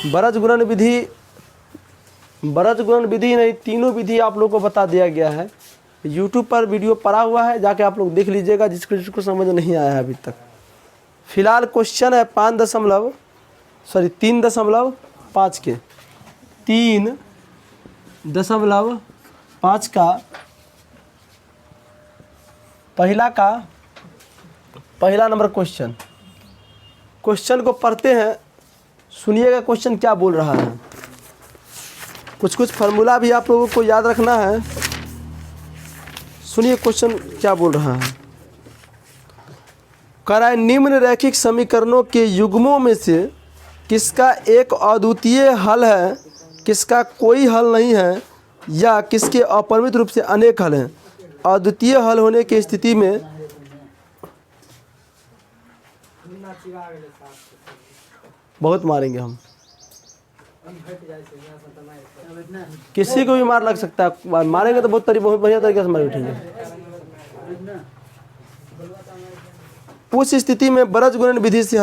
बरज गुणन विधि नहीं, तीनों विधि आप लोग को बता दिया गया है। यूट्यूब पर वीडियो पड़ा हुआ है, जाके आप लोग देख लीजिएगा जिसको समझ नहीं आया है अभी तक। फिलहाल क्वेश्चन है 3.5 के 3.5 का पहला नंबर क्वेश्चन को पढ़ते हैं। सुनिएगा क्वेश्चन क्या बोल रहा है। कुछ फार्मूला भी आप लोगों को याद रखना है। सुनिए क्वेश्चन क्या बोल रहा है। कराए निम्न रैखिक समीकरणों के युग्मों में से किसका एक अद्वितीय हल है, किसका कोई हल नहीं है, या किसके अपरिमित रूप से अनेक हल हैं। अद्वितीय हल होने की स्थिति में बहुत मारेंगे हम, किसी को भी मार लग सकता है। मारेंगे तो बहुत बढ़िया तरीके से मार उठेंगे। उस स्थिति में बरज गुणन विधि से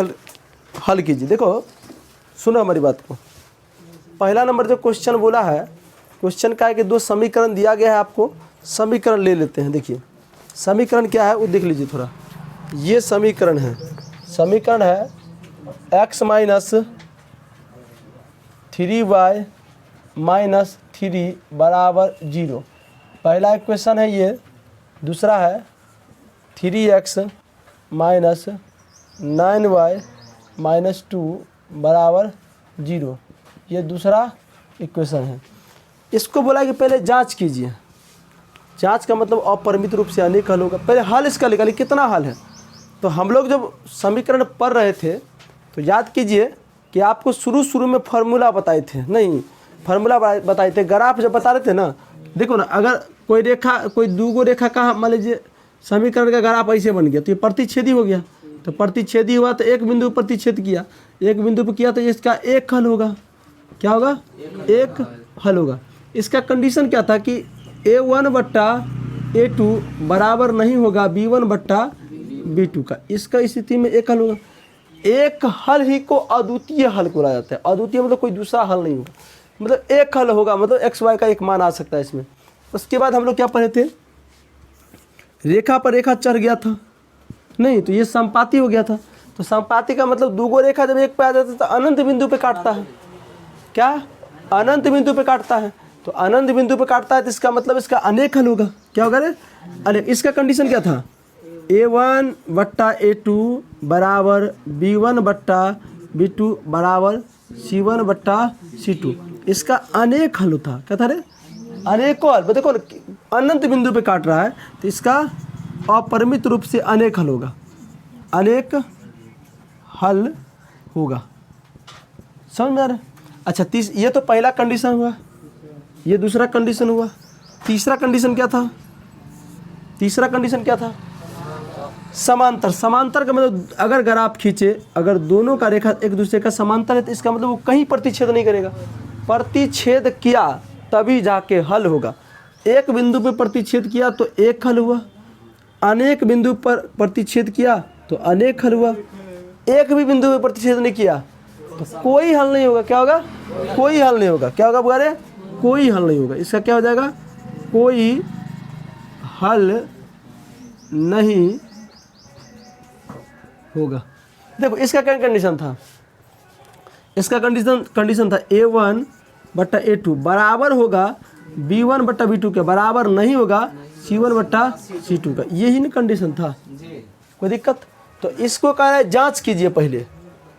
हल कीजिए। देखो सुनो हमारी बात को। पहला नंबर जो क्वेश्चन बोला है, क्वेश्चन का है कि दो समीकरण दिया गया है आपको। समीकरण ले लेते हैं। देखिए समीकरण क्या है वो देख लीजिए थोड़ा। ये समीकरण है x - 3y - 3 बराबर 0। पहला इक्वेशन है ये। दूसरा है 3x - 9y - 2 बराबर 0। ये दूसरा इक्वेशन है। इसको बोला कि पहले जांच कीजिए। जांच का मतलब अपरिमित रूप से अनेक हल होगा। पहले हल इसका निकालिए कितना हल है। तो हम लोग जब समीकरण पढ़ रहे थे तो याद कीजिए कि आपको शुरू में फार्मूला बताए थे। नहीं, फार्मूला बताए थे। ग्राफ जब बता रहे थे ना, देखो ना, अगर कोई दो रेखा का मान लीजिए समीकरण का ग्राफ ऐसे बन गया तो ये प्रतिच्छेदी हो गया। तो प्रतिच्छेदी हुआ तो एक बिंदु प्रतिच्छेद किया, एक बिंदु पर किया तो इसका एक हल होगा। क्या होगा? एक हल होगा। इसका कंडीशन क्या था कि A1/A2 बराबर नहीं होगा B1/B2 का। इसका स्थिति में एक हल होगा। एक हल ही को अद्वितीय हल बोला जाता है। अद्वितीय मतलब कोई दूसरा हल नहीं होगा, मतलब एक हल होगा, मतलब XY का एक मान आ सकता है इसमें। उसके बाद हम लोग क्या पढ़े थे, रेखा पर रेखा चढ़ गया था नहीं, तो ये संपाती हो गया था। तो संपाती का मतलब दो रेखा जब एक पे आ जाता है तो अनंत बिंदु पे काटता है। क्या? अनंत बिंदु पे काटता है। तो अनंत बिंदु पे काटता है तो इसका मतलब इसका अनेक हल होगा। क्या होगा रे? अनेक। इसका कंडीशन क्या था? A1/A2 बराबर B1/B2 बराबर C1/C2। इसका अनेक हल था। क्या था रे? अनेकों हल। देखो अनंत बिंदु पे काट रहा है तो इसका अपरिमित रूप से अनेक हल होगा। अनेक हल होगा। समझ में आ रहा है? अच्छा, ये तो पहला कंडीशन हुआ, ये दूसरा कंडीशन हुआ। तीसरा कंडीशन क्या था? तीसरा कंडीशन क्या था? समांतर। समांतर का मतलब अगर ग्राफ खींचे, अगर दोनों का रेखा एक दूसरे का समांतर है तो इसका मतलब वो कहीं प्रतिच्छेद नहीं करेगा। प्रतिच्छेद किया तभी जाके हल होगा। एक बिंदु पर प्रतिच्छेद किया तो एक हल हुआ, अनेक बिंदु पर प्रतिच्छेद किया तो अनेक हल हुआ, एक भी बिंदु पर प्रतिच्छेद नहीं किया तो कोई हल नहीं होगा। क्या होगा? कोई हल नहीं होगा। क्या होगा बुआरे? कोई हल नहीं होगा। इसका क्या हो जाएगा? कोई हल नहीं होगा। देखो इसका क्या कंडीशन था? इसका कंडीशन था A1/A2 बराबर होगा B1/B2 के बराबर नहीं होगा C1/C2 का। यही ना कंडीशन था। कोई दिक्कत? तो इसको कह रहे हैं जांच कीजिए पहले,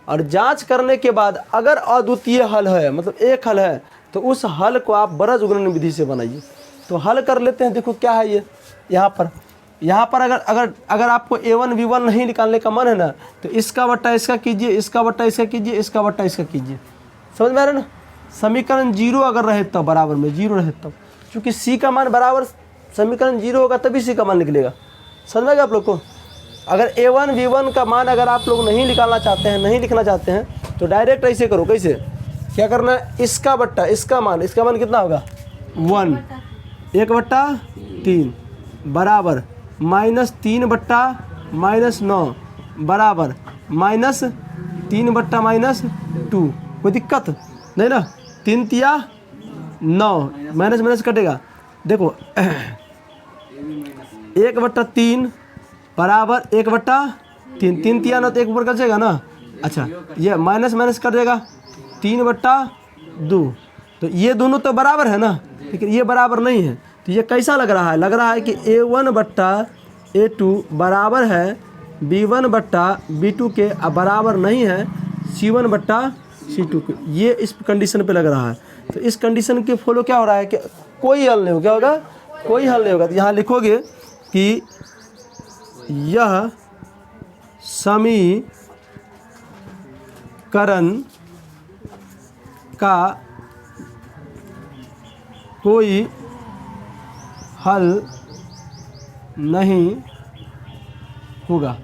और जांच करने के बाद अगर अद्वितीय हल है, मतलब एक हल है, तो उस हल को आप बरज गुणन विधि से बनाइए। तो हल कर लेते हैं। देखो क्या है ये, यहाँ पर अगर आपको A1 B1 नहीं निकालने का मन है ना, तो इसका बट्टा इसका कीजिए, इसका बट्टा इसका कीजिए, इसका बट्टा इसका कीजिए। समझ में आ रहा है ना? समीकरण 0 अगर रहे तब, बराबर में 0 रहे तब, क्योंकि C का मान बराबर समीकरण 0 होगा तभी C का मान निकलेगा। समझ में आ गया आप लोग को? अगर A1 B1 का मान अगर आप लोग नहीं निकालना चाहते हैं, नहीं लिखना चाहते हैं, तो डायरेक्ट ऐसे करो। कैसे? क्या करना है? इसका बट्टा इसका मान कितना होगा? 1 1/3 बराबर -3/-9 बराबर -3/-2 कोई दिक्कत नहीं ना। 3 तिया 9, माइनस माइनस कटेगा। देखो 1/3 बराबर 1/3, 3 तिया 9 तो 1 ऊपर कटेगा ना। अच्छा ये माइनस माइनस कर देगा 3/2, तो ये दोनों तो बराबर है ना, लेकिन ये बराबर नहीं है। तो ये कैसा लग रहा है? लग रहा है कि A1/A2 बराबर है B1/B2 के, अब बराबर नहीं है C1/C2 के। ये इस कंडीशन पे लग रहा है। तो इस कंडीशन के फॉलो क्या हो रहा है कि कोई हल नहीं होगा। क्या होगा? कोई हल नहीं होगा। तो यहाँ लिखोगे कि यह समीकरण का कोई हल नहीं होगा।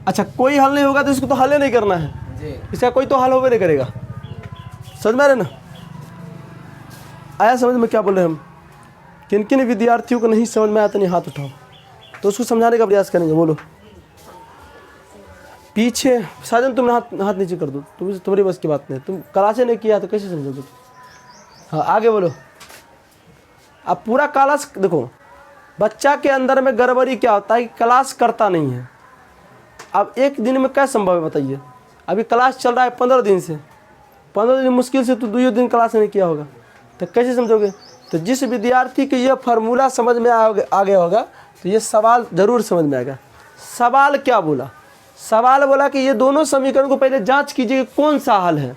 अच्छा कोई हल नहीं होगा तो इसको तो हल ही नहीं करना है, इसका कोई तो हल होवे नहीं करेगा। समझ में आ रहे ना? आया समझ में क्या बोल रहे हैं हम? किन किन विद्यार्थियों को नहीं समझ में आता, नहीं हाथ उठाओ, तो उसको समझाने का प्रयास करेंगे। बोलो पीछे साजन, तुम हाथ नीचे कर दो, तुम्हारी बस की बात नहीं। तुम क्लासे नहीं किया तो कैसे समझोगे? हाँ आगे बोलो। अब पूरा क्लास देखो, बच्चा के अंदर में गड़बड़ी क्या होता है कि क्लास करता नहीं है। अब एक दिन में क्या संभव है बताइए? अभी क्लास चल रहा है 15 दिन से, 15 दिन मुश्किल से तो 2 दिन क्लास नहीं किया होगा, तो कैसे समझोगे? तो जिस विद्यार्थी के ये फार्मूला समझ में आ गया होगा तो ये सवाल ज़रूर समझ में आएगा। सवाल क्या बोला? सवाल बोला कि ये दोनों समीकरण को पहले जांच कीजिए कि कौन सा हल है।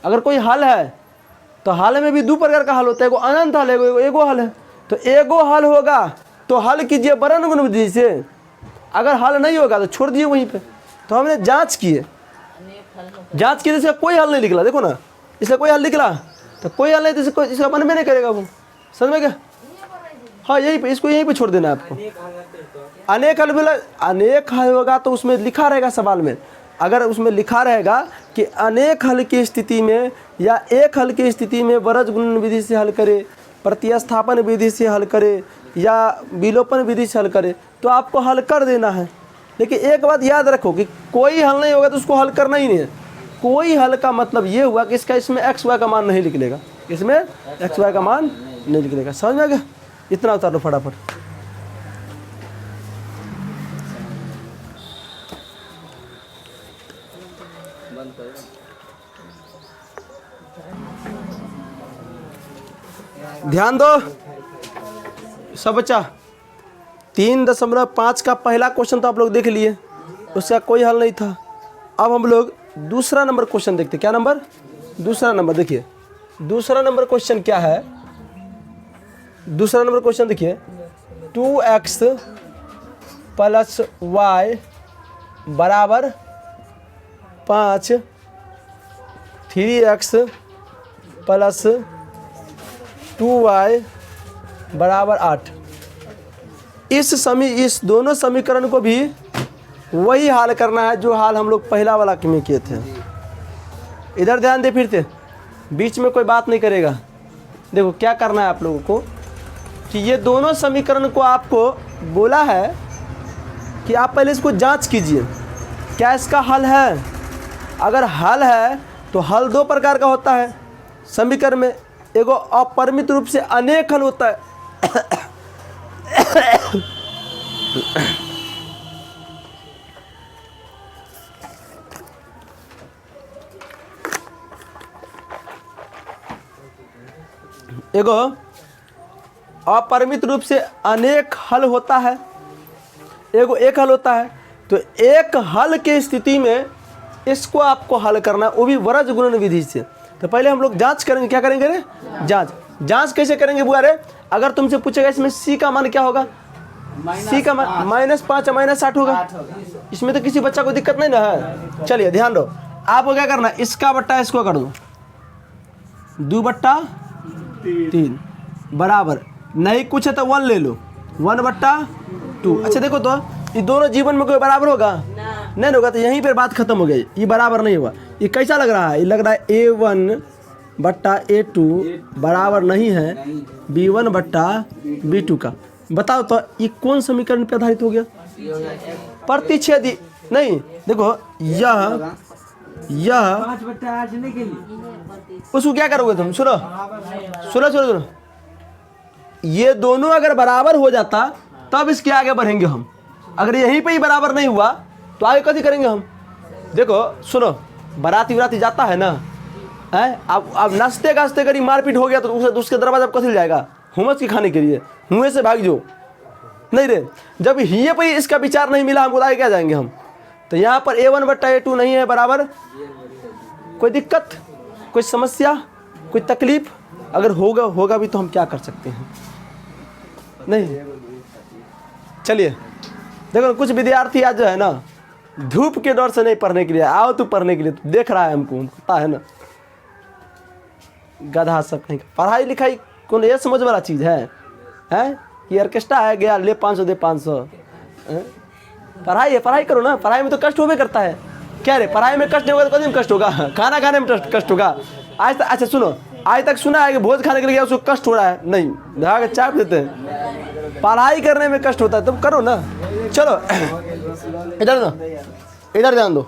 अगर कोई हल है तो हल में भी 2 प्रकार का हल होता है, एगो अनंत हल है, एगो हल है। तो एगो हल होगा तो हल कीजिए वर्ण गुण विधि से, अगर हल नहीं होगा तो छोड़ दिए वहीं पे। तो हमने जांच किए, जांच किए, इसका कोई हल नहीं निकला। देखो ना, इसका कोई हल निकला तो कोई हल नहीं, तो इसका बन में नहीं करेगा वो। समझ में क्या? हाँ यही पे, इसको यहीं पे छोड़ देना है आपको। अनेक हल बोला, अनेक हल होगा तो उसमें लिखा रहेगा सवाल में। अगर उसमें लिखा रहेगा कि अनेक हल की स्थिति में या एक हल की स्थिति में वरज गुणन विधि से हल करे, प्रतिस्थापन विधि से हल करे या विलोपन विधि से हल करे, तो आपको हल कर देना है। लेकिन एक बात याद रखो कि कोई हल नहीं होगा तो उसको हल करना ही नहीं है। कोई हल का मतलब ये हुआ कि इसमें एक्स वाई का मान नहीं निकलेगा, इसमें एक्स वाई का मान नहीं निकलेगा। समझ में आ गया? इतना उतार लो फटाफट। ध्यान दो सब बच्चा। 3.5 का पहला क्वेश्चन तो आप लोग देख लिए, उसका कोई हल नहीं था। अब हम लोग दूसरा नंबर क्वेश्चन देखते। क्या नंबर? दूसरा नंबर। देखिए दूसरा नंबर क्वेश्चन क्या है। दूसरा नंबर क्वेश्चन देखिए, 2x + y बराबर 5, 3x + 2y बराबर 8। इस दोनों समीकरण को भी वही हाल करना है जो हाल हम लोग पहला वाला में किए थे। इधर ध्यान दे, फिर से बीच में कोई बात नहीं करेगा। देखो क्या करना है आप लोगों को कि ये दोनों समीकरण को आपको बोला है कि आप पहले इसको जांच कीजिए, क्या इसका हल है। अगर हल है तो हल 2 प्रकार का होता है समीकरण में। एगो अपरिमित रूप से अनेक हल होता है एगो अपरिमित रूप से अनेक हल होता है, एगो एक हल होता है। तो एक हल की स्थिति में इसको आपको हल करना है, वो भी वरज गुणन विधि से। तो पहले हम लोग जांच करेंगे। क्या करेंगे रे? जांच कैसे करेंगे बुआ रे? अगर तुमसे पूछेगा इसमें सी का मान क्या होगा, सी का मान -5 या -8 होगा। इसमें तो किसी बच्चा को दिक्कत नहीं ना है। चलिए ध्यान दो, आपको क्या करना है, इसका बट्टा इसको कर दो, 2/3 बराबर, नहीं कुछ है तो 1 ले लो, 1/2। अच्छा देखो तो ये दोनों जीवन में कोई बराबर होगा? नहीं होगा। तो यहीं पर बात खत्म हो गई, ये बराबर नहीं हुआ। ये कैसा लग रहा है? ये लग रहा है A1/A2 बराबर नहीं है B1/B2 का। बताओ तो ये कौन समीकरण पर आधारित हो गया? प्रतिच्छेदी नहीं। देखो यह यह 5/8 नहीं के लिए उसको क्या करोगे तुम? सुनो सुनो सुनो सुनो, ये दोनों अगर बराबर हो जाता तब इसके आगे बढ़ेंगे हम। अगर यहीं पे ही बराबर नहीं हुआ तो आगे कभी करेंगे हम। देखो सुनो, बाराती वराती जाता है ना, है अब नाचते गाजते करी मारपीट हो गया तो उसके दरवाजा पर कथी जाएगा? हुमस की खाने के लिए, हुए से भाग जो नहीं रे। जब ये पे इसका विचार नहीं मिला हमको, आगे क्या जाएंगे हम? तो यहाँ पर A1/A2 नहीं है बराबर। कोई दिक्कत, कोई समस्या, कोई तकलीफ? अगर होगा भी तो हम क्या कर सकते हैं? नहीं। चलिए देखो, कुछ विद्यार्थी आज जो है ना धूप के डर से नहीं पढ़ने के लिए, आओ तू पढ़ने के लिए, तो देख रहा है हमको पता है ना, गधा सब नहीं। पढ़ाई लिखाई कौन ये समझ वाला चीज़ है? ये ऑर्केस्ट्रा है, गया ले 500 दे 500। पढ़ाई है, पढ़ाई करो ना। पढ़ाई में तो कष्ट होबे करता है। क्या रे, पढ़ाई में कष्ट नहीं होगा तो कभी में कष्ट होगा? खाना खाने में कष्ट होगा? आज तक अच्छा सुनो, आज तक सुना है कि भोज खाने के लिए उसको कष्ट हो रहा है? नहीं, ढा के चाप देते हैं। पढ़ाई करने में कष्ट होता है, तुम करो ना। चलो इधर ना, इधर ध्यान दो।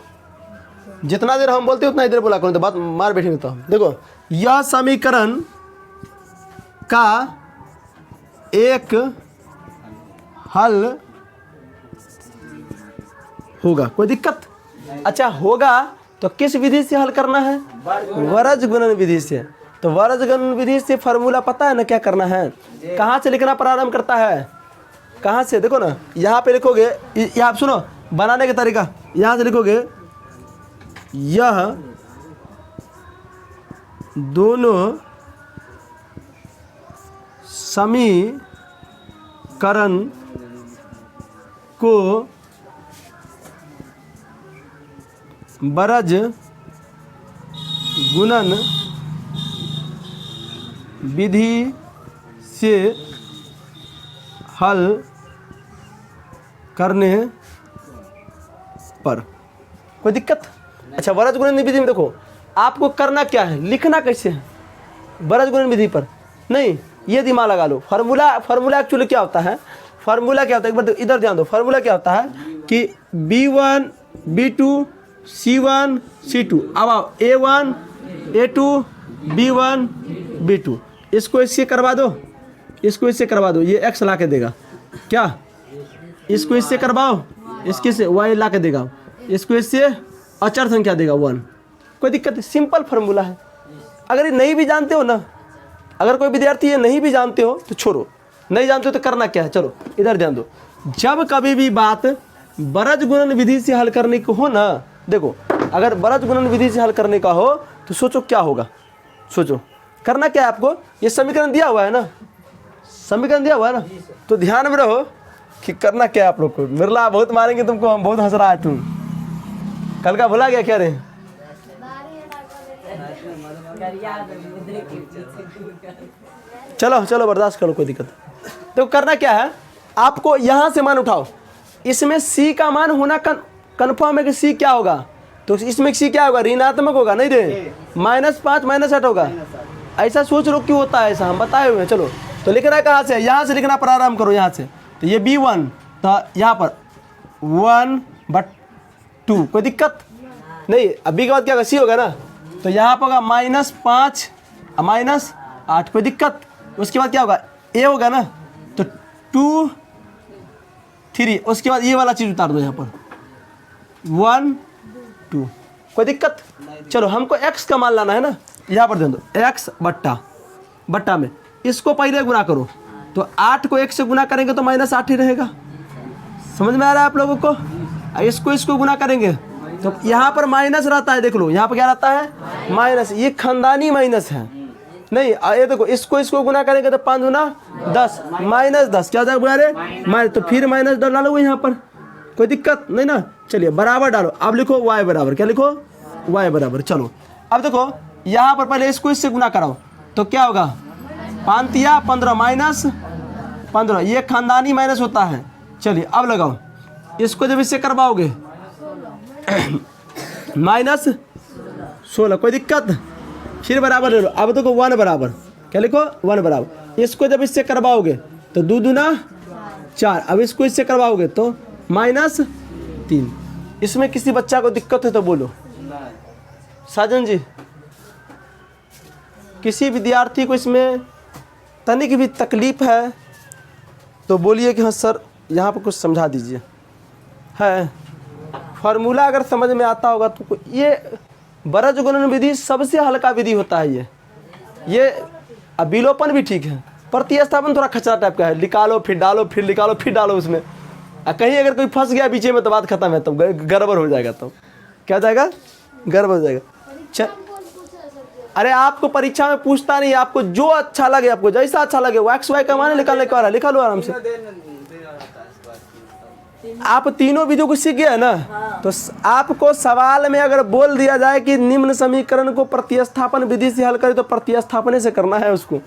जितना देर हम बोलते उतना इधर बोला करो, तो बात मार बैठेंगे तो हम। देखो, यह समीकरण का एक हल होगा। कोई दिक्कत? अच्छा होगा तो किस विधि से हल करना है? वर्ज गुणन विधि से। तो वर्ज गुणन विधि से फार्मूला पता है ना क्या करना है? कहाँ से लिखना प्रारंभ करता है? कहाँ से? देखो ना, यहाँ पे लिखोगे, यहाँ सुनो बनाने का तरीका, यहाँ से लिखोगे यह दोनों समीकरण को वर्ज गुणन विधि से हल करने पर। कोई दिक्कत? अच्छा, वर्ज गुणन विधि में देखो आपको करना क्या है, लिखना कैसे है वर्ज गुणन विधि पर? नहीं, ये दिमाग लगा लो। फार्मूला एक्चुअली क्या होता है? फार्मूला क्या होता है, एक बार इधर ध्यान दो। फार्मूला क्या होता है कि B1 B2 C1 C2। अब आओ A1 A2 B1 B2, इसको इससे करवा दो, इसको इससे करवा दो, ये x ला के देगा। क्या? इसको इससे करवाओ, इसके से y ला के देगा, इसको इससे अचर संख्या देगा 1। कोई दिक्कत? सिंपल फार्मूला है। अगर ये नहीं भी जानते हो ना, अगर कोई विद्यार्थी ये नहीं भी जानते हो तो छोड़ो, नहीं जानते हो तो करना क्या है? चलो इधर ध्यान दो। जब कभी भी बात वर्ज गुणन विधि से हल करने को हो ना, देखो अगर वर्ज गुणन विधि से हल करने का हो तो सोचो क्या होगा। सोचो करना क्या है आपको? ये समीकरण दिया हुआ है ना, समीकरण दिया हुआ है ना, तो ध्यान में रहो कि करना क्या है आप लोग को। मिर्ला बहुत मारेंगे तुमको, हम बहुत हंस रहा है तुम। कल का भुला गया क्या रे? चलो चलो बर्दाश्त करो, कोई दिक्कत। तो करना क्या है आपको, यहाँ से मान उठाओ। इसमें C का मान होना कन्फर्म है कि C क्या होगा? तो इसमें C क्या होगा? ऋणात्मक होगा, नहीं रे? -5 -8 होगा। ऐसा सोच लो क्यों होता है ऐसा, हम बताए हुए हैं। चलो तो लिखना है कहाँ से? यहाँ से लिखना प्रारंभ करो, यहाँ से। तो ये B1, तो यहाँ पर 1/2। कोई दिक्कत नहीं? अब B के बाद क्या होगा? C होगा ना, तो यहाँ पर होगा -5 -8। कोई दिक्कत? उसके बाद क्या होगा? A होगा ना, तो 2 3। उसके बाद ये वाला चीज़ उतार दो यहाँ पर 1 2। कोई दिक्कत? चलो हमको x का मान लाना है ना, यहाँ पर दे दो x बट्टा में इसको पहले गुना करो। तो 8 को 1 से गुना करेंगे तो -8 ही रहेगा। समझ में आ रहा है आप लोगों को? इसको गुना करेंगे तो यहाँ पर माइनस रहता है। देख लो यहाँ पर क्या रहता है? माइनस। ये खानदानी माइनस है। नहीं ये देखो, इसको गुना करेंगे तो 5 गुना 10 -10 क्या हो जाएगा रे? माइनस। तो फिर -10 डालो यहाँ पर, कोई दिक्कत नहीं ना। चलिए बराबर डालो। अब लिखो y बराबर, क्या लिखो? y बराबर। चलो अब देखो यहाँ पर पहले इसको इससे गुना कराओ तो क्या होगा? 5 या 15 -15। ये खानदानी माइनस होता है। चलिए अब लगाओ, इसको जब इससे करवाओगे -16। कोई दिक्कत? फिर बराबर ले लो। अब देखो 1 बराबर, क्या लिखो? 1 बराबर। इसको जब इससे करवाओगे तो 2 दूना 4। अब इसको इससे करवाओगे तो -3। इसमें किसी बच्चा को दिक्कत है तो बोलो। साजन जी, किसी विद्यार्थी को इसमें तनिक भी तकलीफ है तो बोलिए कि हाँ सर यहाँ पर कुछ समझा दीजिए। है फार्मूला अगर समझ में आता होगा तो ये बरज गुणन विधि सबसे हल्का विधि होता है। ये अब विलोपन भी ठीक है, प्रतिस्थापन थोड़ा खचरा टाइप का है, निकालो फिर डालो फिर निकालो फिर डालो उसमें। कहीं अगर कोई फंस गया बीच में तो बात खत्म है, तब गड़बड़ हो जाएगा। तब क्या हो जाएगा? गड़बड़ हो जाएगा। अरे आपको परीक्षा में पूछता नहीं, आपको जो अच्छा लगे, आपको जैसा अच्छा लगे वो एक्स वाई का मान निकालने का लिखा लो आराम से। आप तीनों विधियों को सीख गए ना, तो आपको सवाल में अगर बोल दिया जाए कि निम्न समीकरण को प्रतिस्थापन विधि से हल करें तो प्रतिस्थापन से करना है उसको,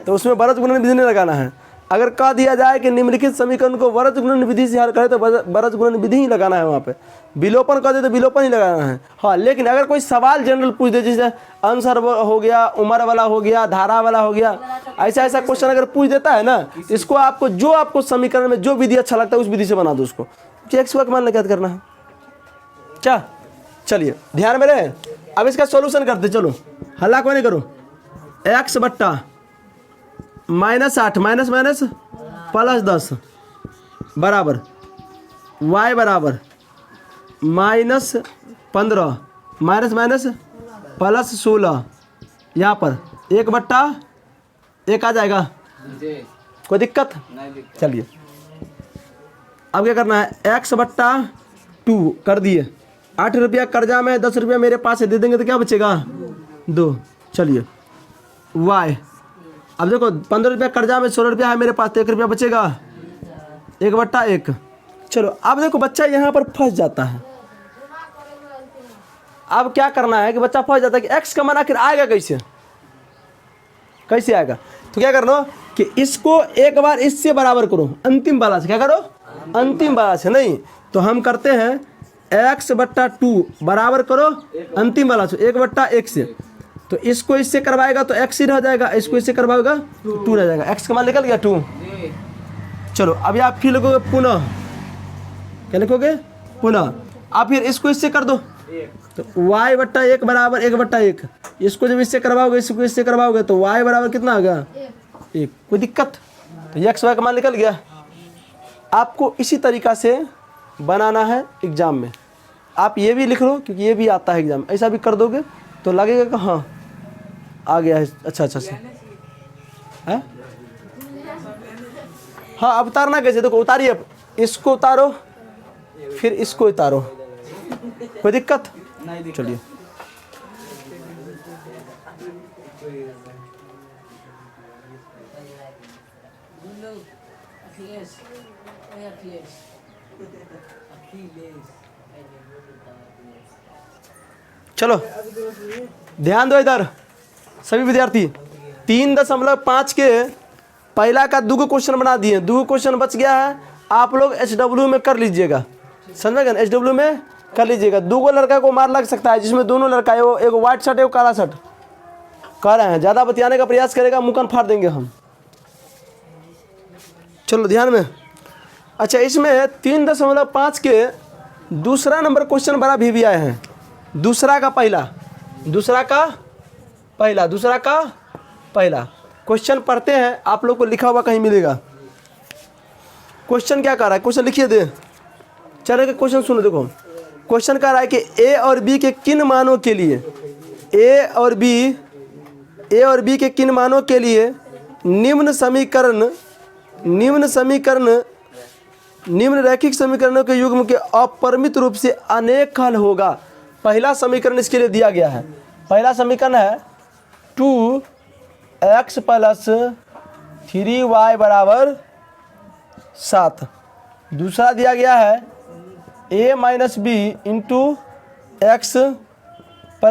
तो उसमें बरज गुणन विधि नहीं लगाना है। अगर कह दिया जाए कि निम्नलिखित समीकरण को बरज गुणन विधि से हल करें तो बरज गुणन विधि ही लगाना है। वहाँ पे विलोपन कह दे तो विलोपन ही लगाना है। हाँ, लेकिन अगर कोई सवाल जनरल पूछ दे, जैसे आंसर हो गया, उम्र वाला हो गया, धारा वाला हो गया, ऐसा ऐसा क्वेश्चन अगर पूछ देता है ना, इसको आपको जो आपको समीकरण में जो विधि अच्छा लगता है उस विधि से बना दो उसको। एक्स वाई का मान ज्ञात करना है। क्या? चलिए ध्यान में रहे। अब इसका सॉल्यूशन करते, चलो हल्ला को नहीं करो। एक्स बट्टा -8 माइनस माइनस +10 बराबर y बराबर -15 माइनस माइनस +16। यहाँ पर 1/1 आ जाएगा, कोई दिक्कत? चलिए अब क्या करना है, x/2 कर दिए। 8 रुपया कर्जा में, 10 रुपया मेरे पास है, दे देंगे तो क्या बचेगा? 2। चलिए y, अब देखो 15 रुपया कर्जा में, 16 रुपया है मेरे पास, तो 1 रुपया बचेगा, 1/1। चलो अब देखो बच्चा यहाँ पर फंस जाता है। अब क्या करना है कि बच्चा फंस जाता है कि x का मान आखिर आएगा कैसे? कैसे आएगा? तो क्या करना कि इसको एक बार इससे बराबर करो, अंतिम वाला से। क्या करो? अंतिम वाला से। नहीं तो हम करते हैं x/2 बराबर करो अंतिम वाला से 1/1 से। तो इसको इससे करवाएगा तो x ही रह जाएगा, इसको इससे करवाएगा 2 रह जाएगा। x का मान निकल गया 2। चलो अभी आप फिर लिखोगे पुनः, क्या लिखोगे? पुनः। आप फिर इसको इससे कर दो तो y/1 बराबर 1/1। इसको जब इससे करवाओगे, इसको इससे करवाओगे तो y बराबर कितना आ गया? 1। कोई दिक्कत? तो x y का मान निकल गया। आपको इसी तरीका से बनाना है एग्जाम में। आप ये भी लिख लो क्योंकि ये भी आता है एग्जाम। ऐसा भी कर दोगे तो लगेगा कि हाँ आ गया है, अच्छा से है। हाँ अब उतारना कैसे? देखो उतारिए, इसको उतारो फिर इसको उतारो, कोई दिक्कत? चलिए चलो ध्यान दो इधर सभी विद्यार्थी। 3.5 के पहला का 2 क्वेश्चन बना दिए, 2 क्वेश्चन बच गया है। आप लोग HW में कर लीजिएगा, समझेगा? HW में कर लीजिएगा। 2 लड़का को मार लग सकता है जिसमें दोनों लड़का है, वो एक व्हाइट शर्ट है, वो काला शर्ट। कह रहे हैं ज़्यादा बतियाने का प्रयास करेगा मुकन फाड़ देंगे हम। चलो ध्यान में। अच्छा इसमें 3.5 के दूसरा नंबर क्वेश्चन बड़ा भी आए हैं। दूसरा का पहला क्वेश्चन पढ़ते हैं, आप लोग को लिखा हुआ कहीं मिलेगा। क्वेश्चन क्या कर रहा है? क्वेश्चन लिखिए दे। चलो क्वेश्चन सुनो, देखो क्वेश्चन कह रहा है कि ए और बी के किन मानों के लिए, ए और बी के किन मानों के लिए निम्न रैखिक समीकरणों के युग्म के अपरिमित रूप से अनेक हल होगा। पहला समीकरण इसके लिए दिया गया है। पहला समीकरण है 2x + 3y = 7। दूसरा दिया गया है a - b × x +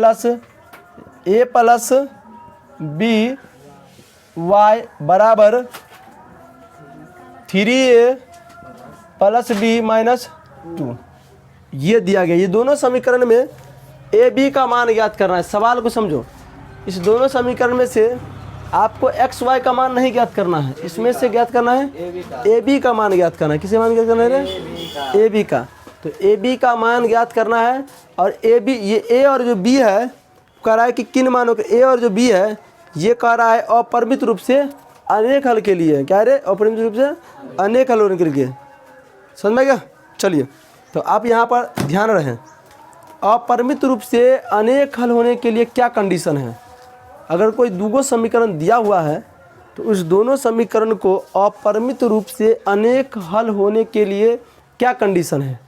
a + b y = 3a + b - 2। ये दिया गया। ये दोनों समीकरण में ए बी का मान ज्ञात करना है। सवाल को समझो, इस दोनों समीकरण में से आपको एक्स वाई का मान नहीं ज्ञात करना है, इसमें से ज्ञात करना है ए बी का मान ज्ञात करना है। किसे मान ज्ञात करना है? ए बी का। तो ए बी का मान ज्ञात करना है। और ए बी, ये ए और जो बी है कह रहा है कि किन मानों के ए और जो बी है ये कह रहा है अपरिमित रूप से अनेक हल के लिए, क्या है रे, अपरिमित रूप से अनेक हल होने के लिए। समझ में गया? चलिए, तो आप यहाँ पर ध्यान रहें, अपरिमित रूप से अनेक हल होने के लिए क्या कंडीशन है। अगर कोई दूगो समीकरण दिया हुआ है तो उस दोनों समीकरण को अपरिमित रूप से अनेक हल होने के लिए क्या कंडीशन है,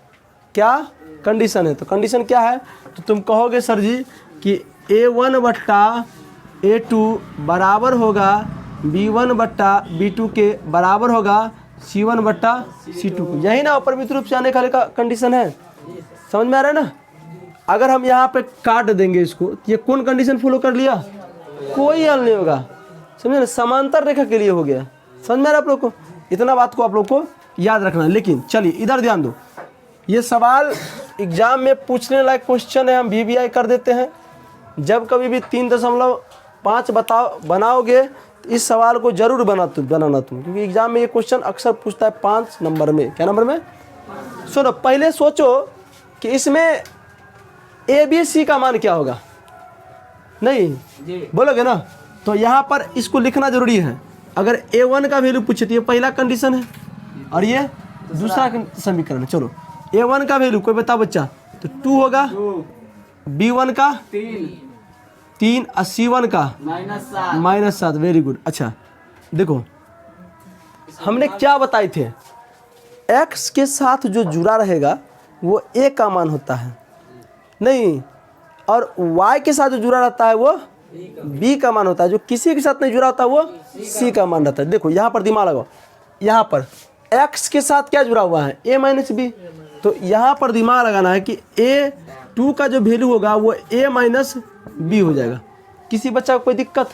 क्या कंडीशन है। तो कंडीशन क्या है, तो तुम कहोगे सर जी कि A1 बट्टा A2 बराबर होगा B1 बट्टा B2 के बराबर होगा C1 बट्टा C2। यही ना अपरिमित रूप से अनेक हल का कंडीशन है। समझ में आ रहा है ना? अगर हम यहाँ पे काट देंगे इसको, ये कौन कंडीशन फॉलो कर लिया, कोई हल नहीं होगा। समझे ना? समांतर रेखा के लिए हो गया। समझ में आ रहा है आप लोग को? इतना बात को आप लोग को याद रखना है। लेकिन चलिए इधर ध्यान दो, ये सवाल एग्जाम में पूछने लायक क्वेश्चन है, हम VBI कर देते हैं। जब कभी भी 3.5 बनाओगे तो इस सवाल को जरूर बनाना तुम, क्योंकि एग्जाम में ये क्वेश्चन अक्सर पूछता है 5 नंबर में। क्या नंबर में? सुनो, पहले सोचो कि इसमें ABC का मान क्या होगा, नहीं बोलोगे ना? तो यहाँ पर इसको लिखना जरूरी है। अगर A1 का वैल्यू पूछे तो ये पहला कंडीशन है और ये दूसरा समीकरण है। चलो, A1 का वैल्यू कोई बता बच्चा, तो 2 होगा, B1 का 3 और C1 का -7। Very good. अच्छा देखो, हमने क्या बताए थे, X के साथ जो जुड़ा रहेगा वो A का मान होता है, नहीं, और Y के साथ जो जुड़ा रहता है वो B का मान होता है। जो किसी के साथ नहीं जुड़ा होता वो C का मान रहता है। देखो यहाँ पर दिमाग लगाओ, यहाँ पर X के साथ क्या जुड़ा हुआ है, A माइनस B। तो यहाँ पर दिमाग लगाना है कि A2 का जो वैल्यू होगा वो A माइनस B हो जाएगा। किसी बच्चा को कोई दिक्कत?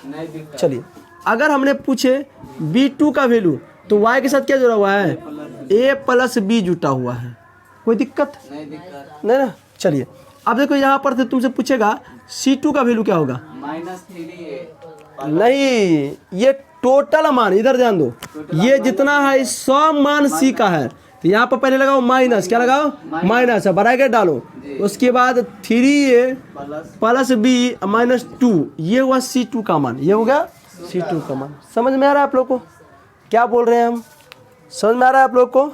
चलिए, अगर हमने पूछे B2 का वैल्यू तो Y के साथ क्या जुड़ा हुआ है, A प्लस B जुटा हुआ है। कोई दिक्कत? नहीं ना? चलिए, अब देखो यहाँ पर तुमसे पूछेगा C2 का वैल्यू क्या होगा, -3A। नहीं, ये टोटल मान, इधर ध्यान दो, ये जितना है सब मान C का है। तो यहाँ पर पहले लगाओ माइनस, क्या लगाओ, माइनस, ब्रैकेट डालो, उसके बाद 3A प्लस B -2, ये हुआ C2 का मान, ये हो गया C2 का मान। समझ में आ रहा है आप लोग को क्या बोल रहे हैं हम? समझ में आ रहा है आप लोग को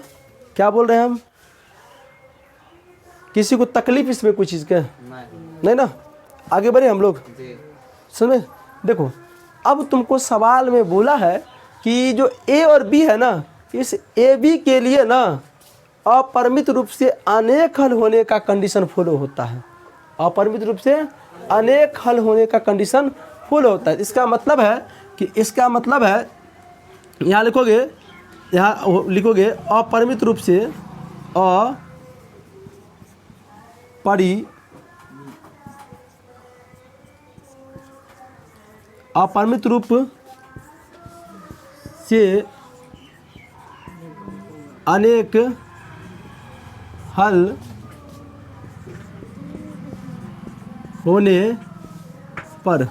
क्या बोल रहे हैं हम? किसी को तकलीफ इसमें कुछ चीज़ का नहीं ना? आगे बढ़े हम लोग, समझे? देखो, अब तुमको सवाल में बोला है कि जो A और B है ना, इस AB के लिए ना अपरिमित रूप से अनेक हल होने का कंडीशन फॉलो होता है। अपरिमित रूप से अनेक हल होने का कंडीशन फॉलो होता है। इसका मतलब है कि यहाँ लिखोगे, यहाँ लिखोगे अपरिमित रूप से अपरिमित रूप से अनेक हल होने पर,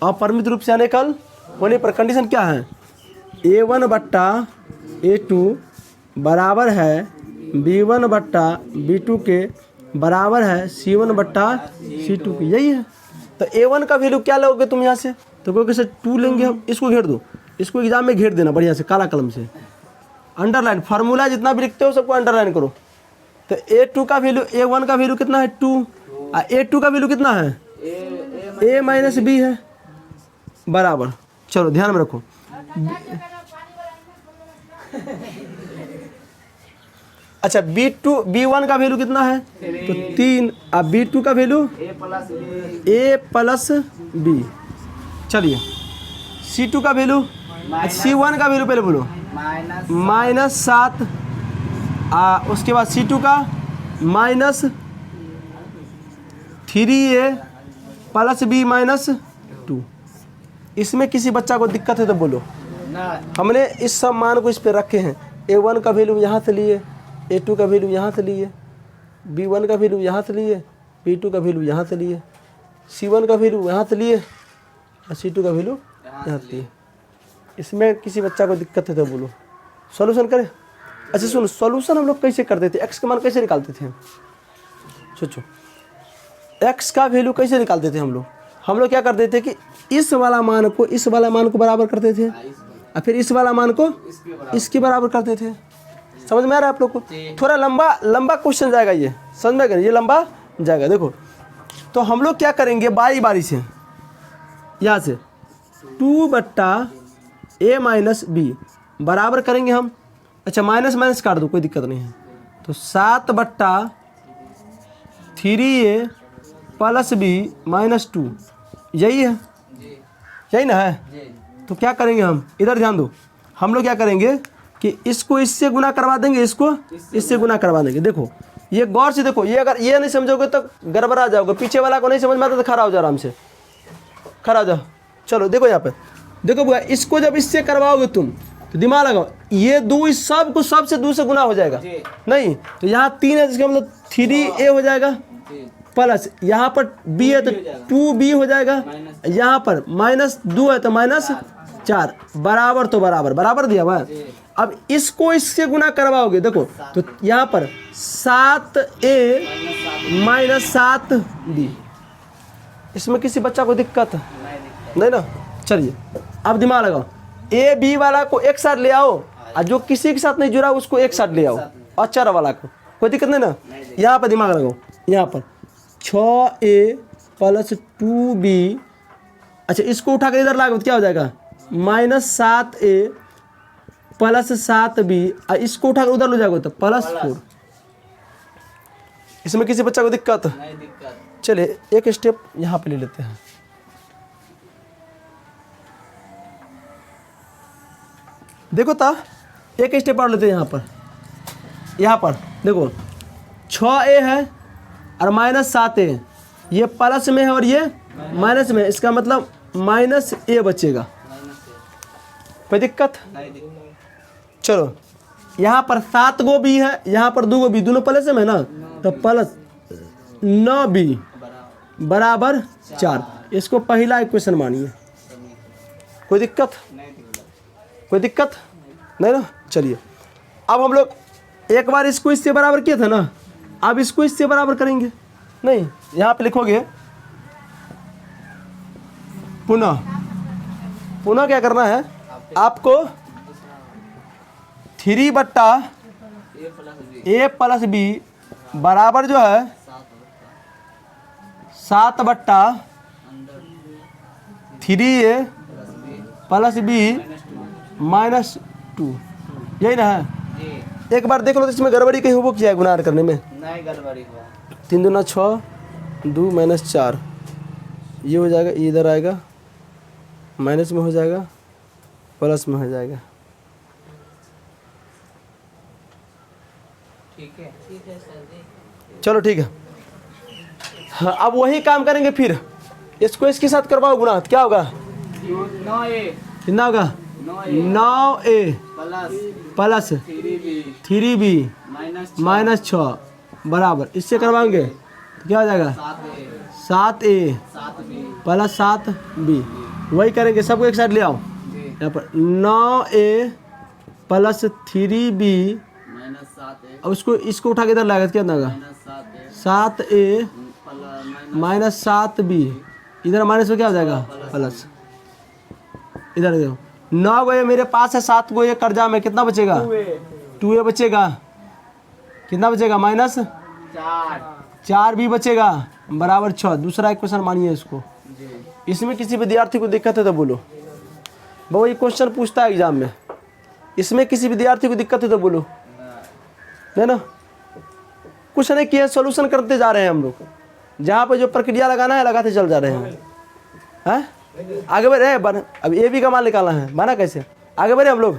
अपरिमित रूप से अनेक हल होने पर कंडीशन क्या है, A1 बट्टा A2 बराबर है B1 बट्टा B2 के बराबर है C1 बट्टा C2 की। यही है। तो A1 का वैल्यू क्या लोगे तुम यहाँ से, तो क्योंकि से 2 लेंगे हम, इसको घेर दो, इसको एग्जाम में घेर देना बढ़िया से काला कलम से, अंडरलाइन, फार्मूला जितना भी लिखते हो सबको अंडरलाइन करो। तो A2 का वैल्यू, A1 का वैल्यू कितना है 2, और A2 का वैल्यू कितना है A माइनस B है, बराबर। चलो ध्यान में रखो, अच्छा B1 का वैल्यू कितना है, तो 3, और B2 का वैल्यू A प्लस B। चलिए, C2 का वैल्यू, C1 का वैल्यू पहले बोलो, -7, उसके बाद C2 का -3A प्लस B -2। इसमें किसी बच्चा को दिक्कत है तो बोलो। हमने इस सब मान को इस पे रखे हैं। A1 का वैल्यू यहाँ से लिए, A2 का वैल्यू यहाँ से लिए, B1 का वैल्यू यहाँ से लिए, B2 का वैल्यू यहाँ से लिए, C1 का वैल्यू यहाँ से लिए, और C2 का वैल्यू यहाँ से लिए। इसमें किसी बच्चा को दिक्कत है तो बोलो, सॉल्यूशन करें। अच्छा सुनो, सॉल्यूशन हम लोग कैसे करते थे, एक्स का मान कैसे निकालते थे? सोचो, एक्स का वैल्यू कैसे निकालते थे हम लोग? हम लोग क्या करते थे कि इस वाला मान को इस वाला मान को बराबर करते थे और फिर इस वाला मान को इसके बराबर करते थे। समझ में आ रहा है आप लोग को? थोड़ा लंबा क्वेश्चन जाएगा ये, समझ में आ गया? ये लंबा जाएगा। देखो तो हम लोग क्या करेंगे बारी बारी से, यहाँ से 2/a माइनस बी बराबर करेंगे हम। अच्छा माइनस माइनस काट दो, कोई दिक्कत नहीं है। तो 7/3a प्लस बी माइनस 2, यही है, यही ना है? तो क्या करेंगे हम, इधर ध्यान दो, हम लोग क्या करेंगे कि इसको इससे गुना करवा देंगे, इसको इससे गुना करवा देंगे। देखो ये गौर से देखो, ये अगर ये नहीं समझोगे तो गड़बड़ा जाओगे, पीछे वाला को नहीं समझ में आता तो खड़ा हो जाओ, आराम से खड़ा हो जाओ। चलो देखो यहाँ पे, देखो बुआ, इसको जब इससे करवाओगे तुम तो दिमाग लगाओ, ये दो इस सब को सबसे 2 से गुना हो जाएगा नहीं, तो यहाँ 3 है जिसका मतलब 3a हो जाएगा प्लस यहाँ पर b है तो 2b हो जाएगा, यहाँ पर -2 है तो -4 बराबर, तो बराबर दिया हुआ है। अब इसको इससे गुना करवाओगे देखो, तो यहाँ पर 7a माइनस 7b, इसमें किसी बच्चा को दिक्कत नहीं ना? चलिए अब दिमाग लगाओ, ए बी वाला को एक साथ ले आओ और जो किसी के साथ नहीं जुड़ा उसको एक साथ ले आओ, अक्षर वाला को, कोई दिक्कत नहीं ना? यहाँ पर दिमाग लगाओ, यहाँ पर 6a प्लस 2b, अच्छा इसको उठा कर इधर लागो तो क्या हो जाएगा -7a प्लस 7b, और इसको उठा कर उधर ले जाओगे तो +4। इसमें किसी बच्चा को दिक्कत नहीं? चलिए एक स्टेप यहाँ पे ले लेते हैं। देखो ता एक स्टेप और लेते हैं यहाँ पर देखो 6a है और -7a, ये प्लस में है और ये माइनस में है, इसका मतलब -a बचेगा, कोई दिक्कत? चलो यहाँ पर 7 गो बी है, यहाँ पर 2 गो बी, दोनों प्लस में है ना, तो प्लस 9b बराबर 4, इसको पहला इक्वेशन मानिए। कोई दिक्कत नहीं ना? चलिए अब हम लोग एक बार इसको इससे बराबर किया था ना, अब इसको इससे बराबर करेंगे नहीं, यहाँ पे लिखोगे पुनः क्या करना है आपको, 3/a प्लस b बराबर जो है 7/3a प्लस b माइनस 2, यही ना है? एक बार देख लो तो इसमें गड़बड़ी कहीं हो क्या गुनाह करने में? नहीं गड़बड़ी हुआ। 3 दूना 6, 2 -4, ये हो जाएगा, इधर आएगा माइनस में हो जाएगा, प्लस में हो जाएगा। ठीक है सर जी, चलो ठीक है। हाँ अब वही काम करेंगे, फिर इसको इसके साथ करवाओ गुना, तो क्या होगा 9a, कितना होगा 9a प्लस 3b माइनस 6 बराबर, इससे करवाएंगे तो क्या हो जाएगा 7a प्लस 7b, वही करेंगे, सबको एक साथ ले आओ। यहाँ पर 9a प्लस 3b अब उसको इसको उठा के इधर लाएगा, क्या होगा 7a माइनस 7b, इधर माइनस में क्या हो जाएगा प्लस, इधर देखो 9 गो ये मेरे पास है, 7 गो ये कर्जा में, कितना बचेगा 2a बचेगा, कितना बचेगा -4b बचेगा बराबर 6। दूसरा क्वेश्चन मानिए इसको, इसमें किसी विद्यार्थी को दिक्कत है तो बोलो, वो ये क्वेश्चन पूछता है एग्जाम में, इसमें किसी विद्यार्थी को दिक्कत है तो बोलो, है ना? कुछ नहीं किया, सॉल्यूशन करते जा रहे हैं हम लोग, जहाँ पे जो प्रक्रिया लगाना है लगाते चल जा रहे हैं। आगे बढ़े, अब ए बी का मान निकालना है, माना कैसे, आगे बढ़े हम लोग।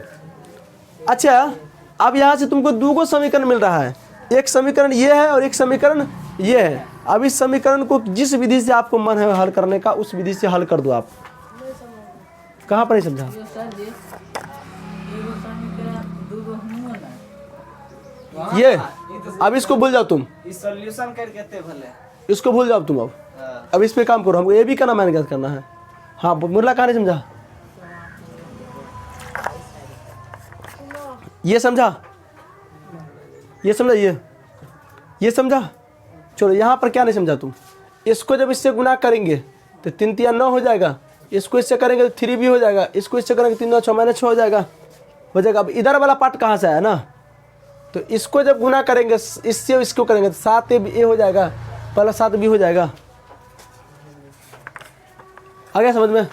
अच्छा अब यहाँ से तुमको 2 गो समीकरण मिल रहा है, एक समीकरण ये है और एक समीकरण ये है। अब इस समीकरण को जिस विधि से आपको मन है हल करने का, उस विधि से हल कर दो आप। कहाँ पर नहीं समझा? ये अब इसको भूल जाओ तुम, सॉल्यूशन करके भले इसको भूल जाओ तुम। अब इस पे काम करो, हमको ए बी का नाम मैंने करना है। हाँ मुरला कहाँ नहीं समझा? ये समझा, ये समझा, ये समझा। चलो यहाँ पर क्या नहीं समझा तुम, इसको जब इससे गुना करेंगे तो 3 3 9 हो जाएगा। इसको इससे करेंगे तो 3b हो जाएगा। इसको इससे करेंगे 3 9 6 -6 हो जाएगा। अब इधर वाला पार्ट कहाँ से आया ना, तो इसको जब गुना करेंगे इससे इसको करेंगे तो 7a हो जाएगा प्लस 7b हो जाएगा। आ गया समझ में?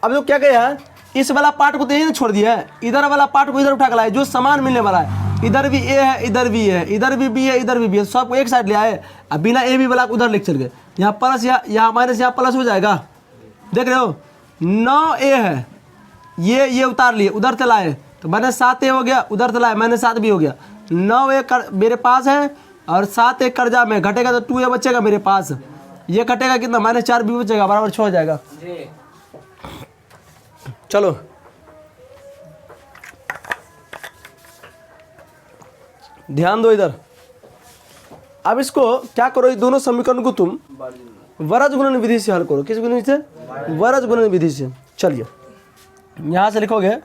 अब जो क्या गया है, इस वाला पार्ट को तो यही छोड़ दिया है, इधर वाला पार्ट को इधर उठा के लाए, जो समान मिलने वाला है। इधर भी ए है, इधर भी है, इधर भी बी है, इधर भी बी है, सबको एक साइड ले आए। अब बिना ए बी वाला उधर लेके चल गए, यहाँ प्लस यहाँ माइनस यहाँ प्लस हो जाएगा। देख रहे हो 9a है, ये उतार लिए उधर से लाए तो -7a हो गया, उधर से लाए -7b हो गया। 9a मेरे पास है और 7a कर्जा में घटेगा तो 2a बचेगा मेरे पास। ये घटेगा कितना, -4b बचेगा, बराबर 6 हो जाएगा। चलो ध्यान दो इधर। अब इसको क्या करो, ये दोनों समीकरण को तुम वरज गुणन विधि से हल करो। किस विधि से? वरज गुणन विधि से। चलिए यहां से लिखोगे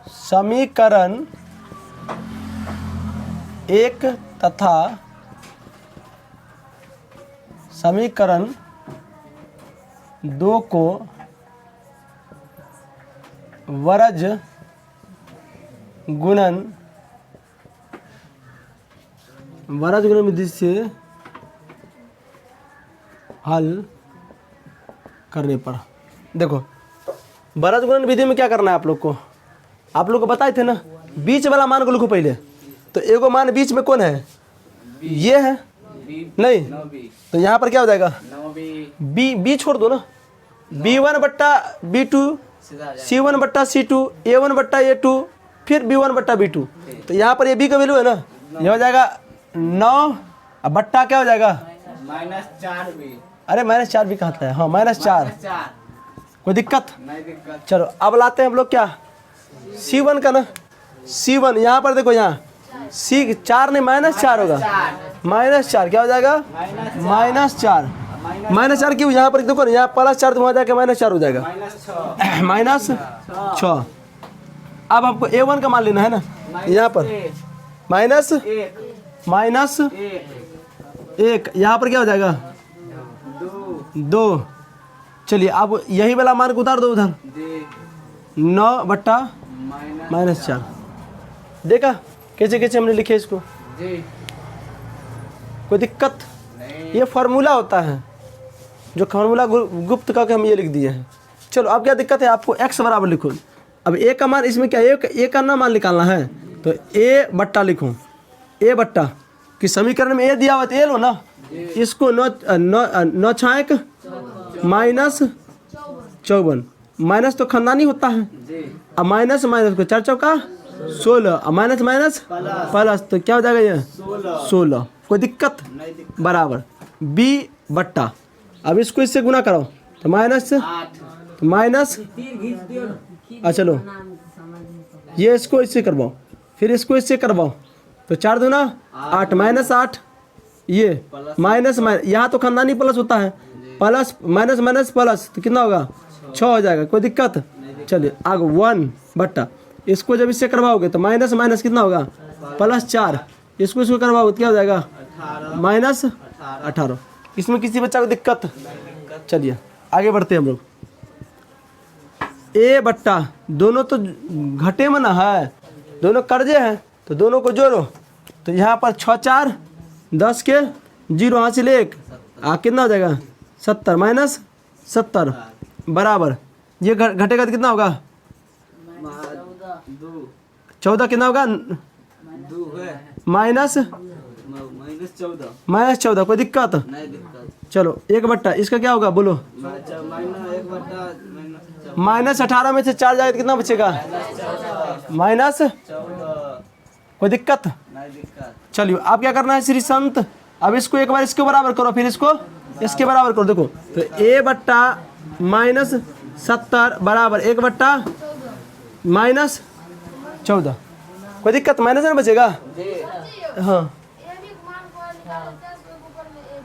समीकरण 1 तथा समीकरण 2 को वरज गुणन विधि से हल करने पर। देखो वरज गुणन विधि में क्या करना है आप लोग को, आप लोग को बताए थे ना, बीच वाला मान को लिखो पहले। तो एगो मान बीच में कौन है, ये है नहीं, तो यहाँ पर क्या हो जाएगा, बी छोड़ दो ना, b1 बट्टा b2 c1 बट्टा c2 a1 बट्टा a2 फिर b1 बट्टा b2। तो यहाँ पर ये b का वैल्यू है ना, ये हो जाएगा 9, अब बट्टा क्या हो जाएगा -4b। अरे -4b कहाँ था, हाँ -4। कोई दिक्कत? नहीं दिक्कत। चलो अब लाते हैं हम लोग क्या, c1 का ना, c1 यहाँ पर देखो, यहाँ c4 नहीं -4 होगा, -4 क्या हो जाएगा, -4। -4 क्यों, यहाँ पर देखो ना, यहाँ +4 तो वहाँ जाके -4 हो जाएगा, -6। अब हमको a1 का मान लेना है ना, यहाँ पर -1, यहाँ पर क्या हो जाएगा 2। चलिए अब यही वाला मान को उतार दो उधर, 9 बट्टा -4। देखा कैसे कैसे हमने लिखे इसको, कोई दिक्कत? ये फार्मूला होता है, जो फार्मूला गुप्त करके हम ये लिख दिए हैं। चलो अब क्या दिक्कत है, आपको x बराबर लिखो। अब a का मान इसमें क्या, a का ना मान निकालना है, तो a बट्टा लिखो, a बट्टा कि समीकरण में a दिया हुआ तो a लो ना, इसको 9 छाएक -54, माइनस तो खानदानी होता है। अब माइनस को 4 चौका 16, अब माइनस प्लस, तो क्या हो जाएगा ये 16। कोई दिक्कत? बराबर b बट्टा, अब इसको इससे गुना करो तो माइनस, चलो ये इसको इससे करवाओ, फिर इसको इससे करवाओ, तो 4 दूना 8, -8, ये माइनस यहाँ तो खानदानी प्लस होता है, प्लस माइनस प्लस, तो कितना होगा 6 हो जाएगा। कोई दिक्कत? चलिए आगे 1 बट्टा, इसको जब इससे करवाओगे तो माइनस कितना होगा +4, इसको करवाओगे तो क्या हो जाएगा -18। इसमें किसी बच्चा को दिक्कत? चलिए आगे बढ़ते हैं हम लोग। a बट्टा, दोनों तो घटे में ना है, दोनों कर्जे हैं, तो दोनों को जोड़ो, तो यहाँ पर 6 4 10 के 0 हासिल 1, कितना हो जाएगा 70 -70 बराबर, ये घटेगा तो कितना होगा 14, कितना होगा -14। कोई दिक्कत? चलो 1 बट्टा, इसका क्या होगा बोलो, -18 में से 4 जाए तो कितना बचेगा -14। कोई दिक्कत? चलिए अब क्या करना है श्री संत, अब इसको एक बार इसके बराबर करो, फिर इसको इसके बराबर करो। देखो तो a बट्टा -70 बराबर 1 बट्टा -14। कोई दिक्कत? माइनस में बचेगा,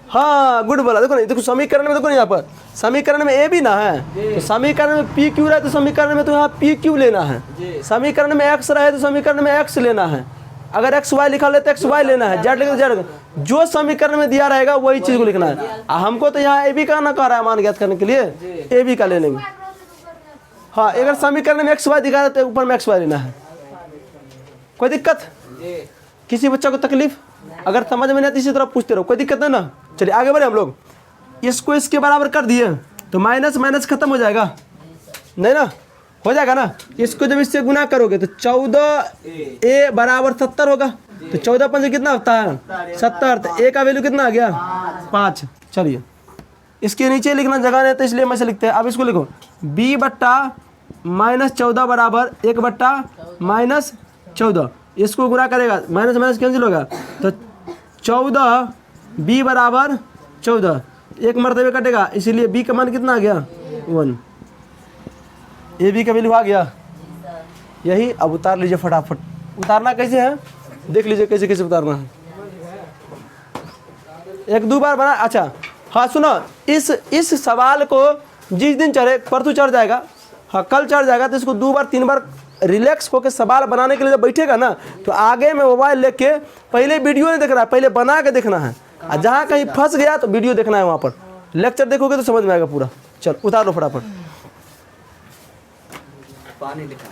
हाँ गुड बोला। देखो नहीं, देखो समीकरण में देखो यहाँ पर समीकरण में a भी ना है, तो समीकरण में p क्यू रहे तो समीकरण में तो यहाँ p क्यू लेना है, समीकरण में x रहे तो समीकरण में x लेना है। अगर एक्स वाई लिखा ले तो एक्स वाई लेना है, जेड लिखा तो जेड, जो समीकरण में दिया रहेगा वही चीज़ को लिखना है। हमको तो यहाँ ए बी का ना कह रहा है मान ज्ञात करने के लिए, ए बी का ले लेंगे। हाँ, अगर समीकरण में एक्स वाई दिखा रहा है तो ऊपर में एक्स वाई लेना है। कोई दिक्कत? किसी बच्चा को तकलीफ? अगर समझ में नहीं आती इसी तरह पूछते रहो, कोई दिक्कत है ना। चलिए आगे बढ़े हम लोग। इसको इसके बराबर कर दिए तो माइनस माइनस खत्म हो जाएगा, नहीं ना? हो जाएगा ना। इसको जब इससे गुना करोगे तो 14a बराबर 70 होगा। तो 14 पंजे कितना होता है? 70। तो a का वैल्यू कितना आ गया? 5। चलिए इसके नीचे लिखना जगह नहीं तो इसलिए मैं से लिखते हैं। अब इसको लिखो b बट्टा माइनस 14 बराबर 1 बट्टा माइनस 14। इसको गुना करेगा माइनस माइनस कैंसिल होगा तो 14 b बराबर 14, एक मरतबे कटेगा इसीलिए b का मान कितना आ गया? 1। ए बी का वैल्यू आ गया यही। अब उतार लीजिए फटाफट। उतारना कैसे है देख लीजिए, कैसे कैसे उतारना है। एक दो बार बना। अच्छा हाँ सुनो, इस सवाल को जिस दिन चढ़े, परसों चढ़ जाएगा, हाँ कल चढ़ जाएगा, तो इसको 2 बार 3 बार रिलैक्स होकर सवाल बनाने के लिए जब बैठेगा ना तो आगे में मोबाइल लेके पहले वीडियो नहीं देखना है, पहले बना के देखना है। और जहाँ कहीं फंस गया तो वीडियो देखना है, वहाँ पर लेक्चर देखोगे तो समझ में आएगा पूरा। चल उतार लो फटाफट। पानी लिखा